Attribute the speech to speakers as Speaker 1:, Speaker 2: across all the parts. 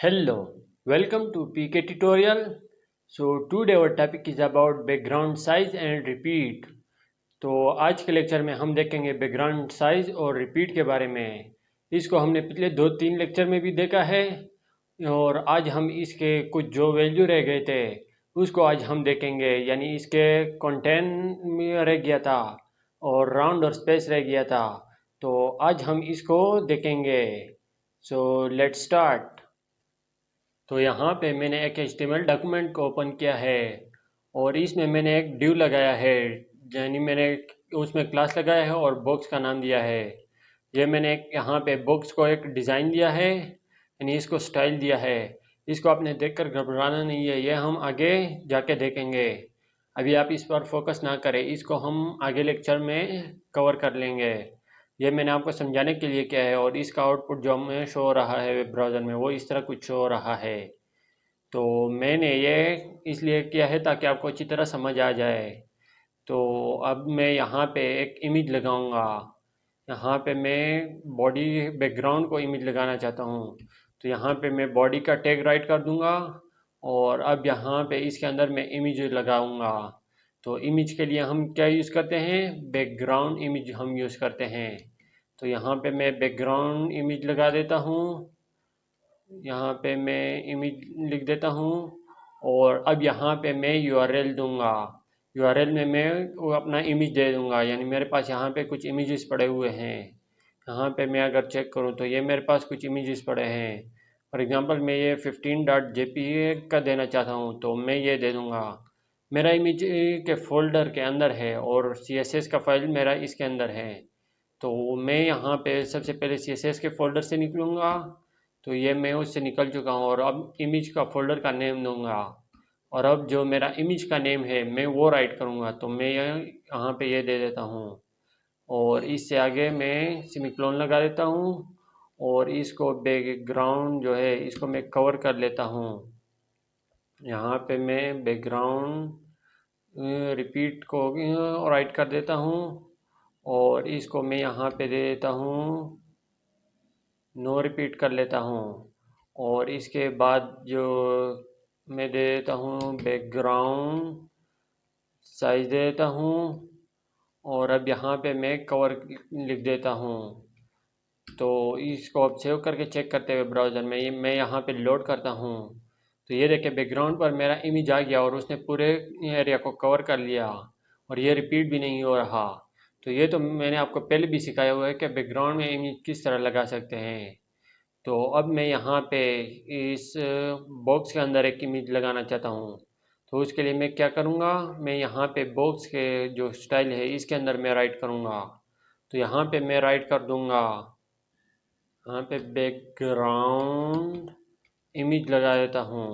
Speaker 1: Hello, welcome to PK tutorial. So today our topic is about background size and repeat. तो आज के lecture में हम देखेंगे बैकग्राउंड साइज और रिपीट के बारे में। इसको हमने पिछले 2-3 लेक्चर में भी देखा है और आज हम इसके कुछ जो वैल्यू रह गए थे उसको आज हम देखेंगे, यानी इसके कंटेंट में रह गया था और राउंड और स्पेस रह गया था, तो आज हम इसको देखेंगे। So let's start. तो यहाँ पे मैंने एक HTML डॉक्यूमेंट को ओपन किया है और इसमें मैंने एक div लगाया है, यानी मैंने उसमें क्लास लगाया है और बॉक्स का नाम दिया है। ये मैंने यहाँ पे बॉक्स को एक डिज़ाइन दिया है, यानी इसको स्टाइल दिया है। इसको आपने देखकर घबराना नहीं है, ये हम आगे जाके देखेंगे। अभी आप इस पर फोकस ना करें, इसको हम आगे लेक्चर में कवर कर लेंगे। ये मैंने आपको समझाने के लिए किया है और इसका आउटपुट जो हमें शो हो रहा है वेब ब्राउज़र में वो इस तरह कुछ शो हो रहा है। तो मैंने ये इसलिए किया है ताकि आपको अच्छी तरह समझ आ जाए। तो अब मैं यहाँ पे एक इमेज लगाऊंगा। यहाँ पे मैं बॉडी बैकग्राउंड को इमेज लगाना चाहता हूँ, तो यहाँ पे मैं बॉडी का टैग राइट कर दूंगा और अब यहाँ पे इसके अंदर मैं इमेज लगाऊंगा। तो इमेज के लिए हम क्या यूज़ करते हैं, बैकग्राउंड इमेज हम यूज़ करते हैं। तो यहाँ पे मैं बैकग्राउंड इमेज लगा देता हूँ, यहाँ पे मैं इमेज लिख देता हूँ और अब यहाँ पे मैं यूआरएल दूंगा। यूआरएल में मैं वो अपना इमेज दे दूंगा, यानी मेरे पास यहाँ पे कुछ इमेजेस पड़े हुए हैं। यहाँ पे मैं अगर चेक करूँ तो ये मेरे पास कुछ इमेजेस पड़े हैं। फॉर एग्जांपल मैं ये 15.jpg का देना चाहता हूँ, तो मैं ये दे दूँगा। मेरा इमेज के फोल्डर के अंदर है और CSS का फाइल मेरा इसके अंदर है। तो मैं यहाँ पे सबसे पहले CSS के फोल्डर से निकलूँगा, तो ये मैं उससे निकल चुका हूँ और अब इमेज का फोल्डर का नेम दूंगा और अब जो मेरा इमेज का नेम है मैं वो राइट करूँगा। तो मैं यहाँ पे ये दे देता हूँ और इससे आगे मैं सेमीकोलन लगा देता हूँ और इसको बैकग्राउंड जो है इसको मैं कवर कर लेता हूँ। यहाँ पे मैं बैकग्राउंड रिपीट को राइट कर देता हूँ और इसको मैं यहाँ पे दे देता हूँ नो रिपीट कर लेता हूँ और इसके बाद जो मैं दे देता हूँ बैकग्राउंड साइज दे देता हूँ और अब यहाँ पे मैं कवर लिख देता हूँ। तो इसको अब सेव करके चेक करते हुए ब्राउज़र में ये मैं यहाँ पे लोड करता हूँ, तो ये देखिए बैकग्राउंड पर मेरा इमेज आ गया और उसने पूरे एरिया को कवर कर लिया और ये रिपीट भी नहीं हो रहा। तो ये तो मैंने आपको पहले भी सिखाया हुआ है कि बैकग्राउंड में इमेज किस तरह लगा सकते हैं। तो अब मैं यहाँ पे इस बॉक्स के अंदर एक इमेज लगाना चाहता हूँ, तो उसके लिए मैं क्या करूँगा, मैं यहाँ पे बॉक्स के जो स्टाइल है इसके अंदर मैं राइट करूँगा। तो यहाँ पे मैं राइट कर दूँगा, यहाँ पे बैकग्राउंड इमेज लगा देता हूँ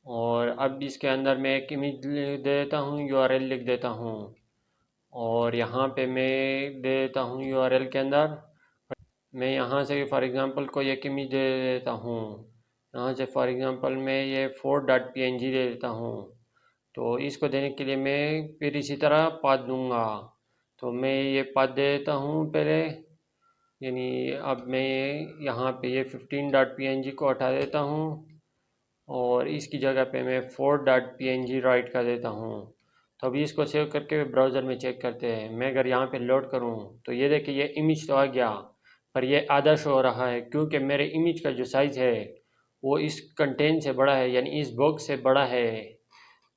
Speaker 1: और अब इसके अंदर मैं एक इमेज दे देता हूँ, यूआरएल लिख देता हूँ और यहाँ पे मैं दे देता हूँ यूआरएल के अंदर मैं यहाँ से फॉर एग्ज़ाम्पल कोई एक इमेज दे देता हूँ। यहाँ से फॉर एग्ज़ाम्पल मैं ये 4.png दे देता हूँ। तो इसको देने के लिए मैं फिर इसी तरह पाथ दूंगा। तो मैं ये पाथ दे देता हूँ पहले, यानी अब मैं यहाँ पे ये 15.png को हटा देता हूँ और इसकी जगह पे मैं 4.png राइट कर देता हूँ। तो अभी इसको सेव करके ब्राउज़र में चेक करते हैं। मैं अगर यहाँ पे लोड करूँ तो ये देखिए ये इमेज तो आ गया, पर ये आधा शो हो रहा है क्योंकि मेरे इमेज का जो साइज़ है वो इस कंटेंट से बड़ा है, यानी इस बॉक्स से बड़ा है।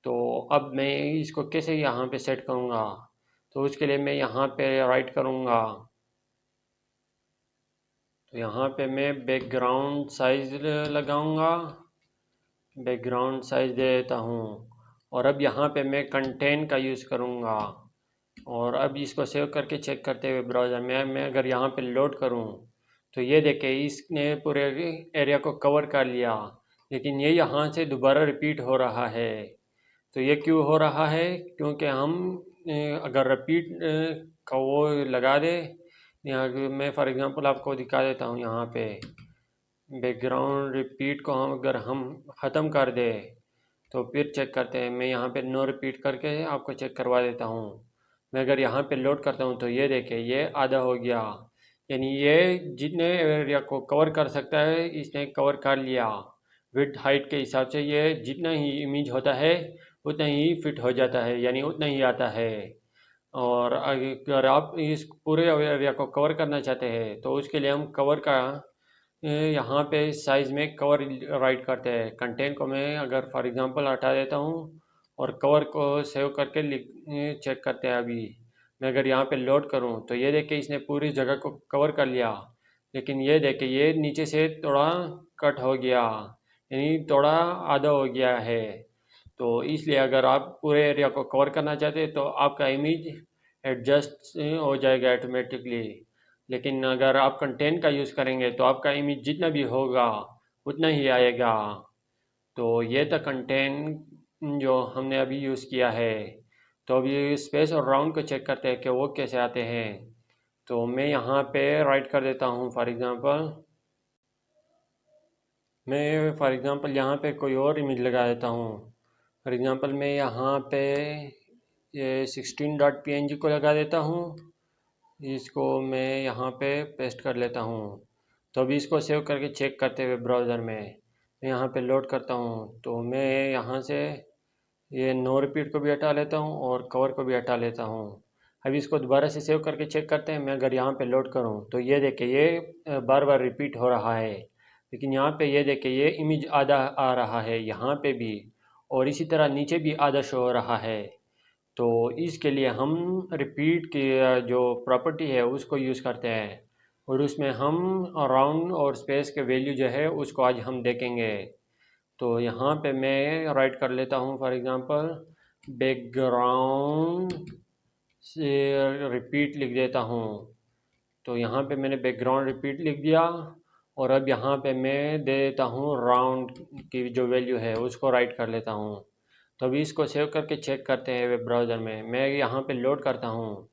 Speaker 1: तो अब मैं इसको कैसे यहाँ पे सेट करूँगा, तो उसके लिए मैं यहाँ पे राइट करूँगा। तो यहाँ पे मैं बैकग्राउंड साइज लगाऊँगा, बैकग्राउंड साइज दे देता हूँ और अब यहाँ पे मैं कंटेंट का यूज़ करूँगा और अब इसको सेव करके चेक करते हुए ब्राउज़र में मैं अगर यहाँ पे लोड करूँ तो ये देखे इसने पूरे एरिया को कवर कर लिया, लेकिन ये यहाँ से दोबारा रिपीट हो रहा है। तो ये क्यों हो रहा है, क्योंकि हम अगर रिपीट का वो लगा दे, यहाँ मैं फॉर एग्ज़ाम्पल आपको दिखा देता हूँ। यहाँ पे बैकग्राउंड रिपीट को हम अगर हम ख़त्म कर दें तो फिर चेक करते हैं। मैं यहाँ पे नो रिपीट करके आपको चेक करवा देता हूँ। मैं अगर यहाँ पे लोड करता हूँ तो ये देखें ये आधा हो गया, यानी ये जितने एरिया को कवर कर सकता है इसने कवर कर लिया। विड्थ हाइट के हिसाब से ये जितना ही इमेज होता है उतना ही फिट हो जाता है, यानी उतना ही आता है। और अगर आप इस पूरे एरिया को कवर करना चाहते हैं तो उसके लिए हम कवर का यहाँ पे साइज़ में कवर राइट करते हैं। कंटेंट को मैं अगर फॉर एग्जांपल हटा देता हूँ और कवर को सेव करके चेक करते हैं। अभी मैं अगर यहाँ पे लोड करूँ तो ये देखिए इसने पूरी जगह को कवर कर लिया, लेकिन ये देखिए ये नीचे से थोड़ा कट हो गया, यानी थोड़ा आधा हो गया है। तो इसलिए अगर आप पूरे एरिया को कवर करना चाहते हैं तो आपका इमेज एडजस्ट हो जाएगा ऑटोमेटिकली। लेकिन अगर आप कंटेंट का यूज़ करेंगे तो आपका इमेज जितना भी होगा उतना ही आएगा। तो ये था कंटेंट जो हमने अभी यूज़ किया है। तो अभी स्पेस और राउंड को चेक करते हैं कि वो कैसे आते हैं। तो मैं यहाँ पे राइट कर देता हूँ फॉर एग्ज़ाम्पल यहाँ पे कोई और इमेज लगा देता हूँ। फॉर एग्ज़ाम्पल मैं यहाँ पे ये 16.png को लगा देता हूँ। इसको मैं यहाँ पे पेस्ट कर लेता हूँ। तो अभी इसको सेव करके चेक करते हुए ब्राउज़र में मैं यहाँ पे लोड करता हूँ। तो मैं यहाँ से ये नो रिपीट को भी हटा लेता हूँ और कवर को भी हटा लेता हूँ। अभी इसको दोबारा से सेव करके चेक करते हैं। मैं अगर यहाँ पे लोड करूँ तो ये देखिए ये बार बार रिपीट हो रहा है, लेकिन यहाँ पे ये देखिए ये इमेज आधा आ रहा है यहाँ पे भी, और इसी तरह नीचे भी आधा शो हो रहा है। तो इसके लिए हम रिपीट की जो प्रॉपर्टी है उसको यूज़ करते हैं, और उसमें हम राउंड और स्पेस के वैल्यू जो है उसको आज हम देखेंगे। तो यहाँ पे मैं राइट कर लेता हूँ फॉर एग्ज़ाम्पल बैकग्राउंड से रिपीट लिख देता हूँ। तो यहाँ पे मैंने बैकग्राउंड रिपीट लिख दिया, और अब यहाँ पे मैं दे देता हूँ राउंड की जो वैल्यू है उसको राइट कर लेता हूँ। तो अभी इसको सेव करके चेक करते हैं वेब ब्राउज़र में। मैं यहाँ पे लोड करता हूँ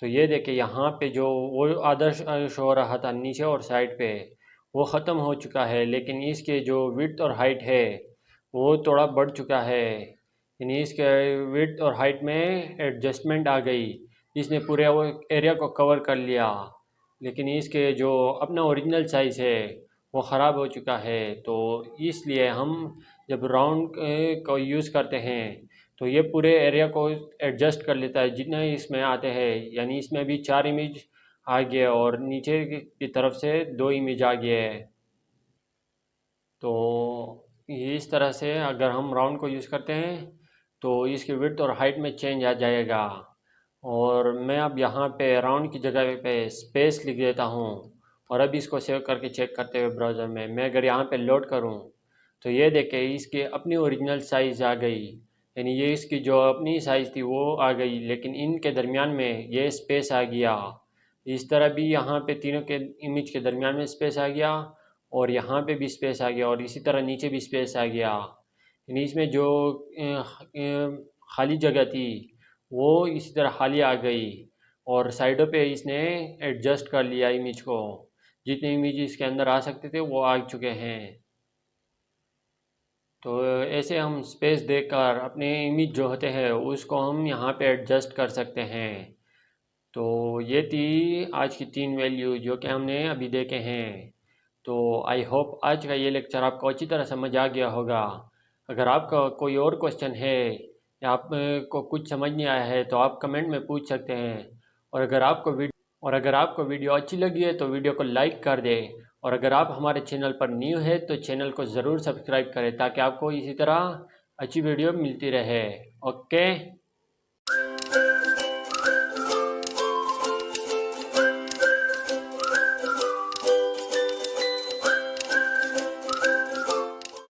Speaker 1: तो ये देखिए यहाँ पे जो वो आदर्श शो हो रहा था नीचे और साइड पे वो ख़त्म हो चुका है, लेकिन इसके जो विड्थ और हाइट है वो थोड़ा बढ़ चुका है। यानी इसके विड्थ और हाइट में एडजस्टमेंट आ गई, इसने पूरे वो एरिया को कवर कर लिया, लेकिन इसके जो अपना ओरिजिनल साइज़ है वो ख़राब हो चुका है। तो इसलिए हम जब राउंड को यूज़ करते हैं तो ये पूरे एरिया को एडजस्ट कर लेता है जितने इसमें आते हैं। यानी इसमें भी 4 इमेज आ गया और नीचे की तरफ से 2 इमेज आ गए हैं। तो इस तरह से अगर हम राउंड को यूज़ करते हैं तो इसकी विड्थ और हाइट में चेंज आ जाएगा। और मैं अब यहाँ पे राउंड की जगह पे स्पेस लिख देता हूँ, और अब इसको सेव करके चेक करते हुए ब्राउज़र में मैं अगर यहाँ पे लोड करूँ तो ये देखे इसकी अपनी ओरिजिनल साइज़ आ गई, यानी ये इसकी जो अपनी साइज़ थी वो आ गई, लेकिन इनके दरमियान में ये स्पेस आ गया। इस तरह भी यहाँ पे तीनों के इमेज के दरमियान में स्पेस आ गया, और यहाँ पे भी स्पेस आ गया, और इसी तरह नीचे भी स्पेस आ गया। यानी इसमें जो खाली जगह थी वो इसी तरह खाली आ गई, और साइडों पे इसने एडजस्ट कर लिया इमेज को। जितने इमेज इसके अंदर आ सकते थे वो आ चुके हैं। तो ऐसे हम स्पेस देकर अपने इमेज जो होते हैं उसको हम यहाँ पे एडजस्ट कर सकते हैं। तो ये थी आज की 3 वैल्यू जो कि हमने अभी देखे हैं। तो आई होप आज का ये लेक्चर आपको अच्छी तरह समझ आ गया होगा। अगर आपका कोई और क्वेश्चन है या आपको कुछ समझ नहीं आया है तो आप कमेंट में पूछ सकते हैं। और अगर आपको वीडियो अच्छी लगी है तो वीडियो को लाइक कर दें, और अगर आप हमारे चैनल पर न्यू है तो चैनल को ज़रूर सब्सक्राइब करें ताकि आपको इसी तरह अच्छी वीडियो मिलती रहे। ओके।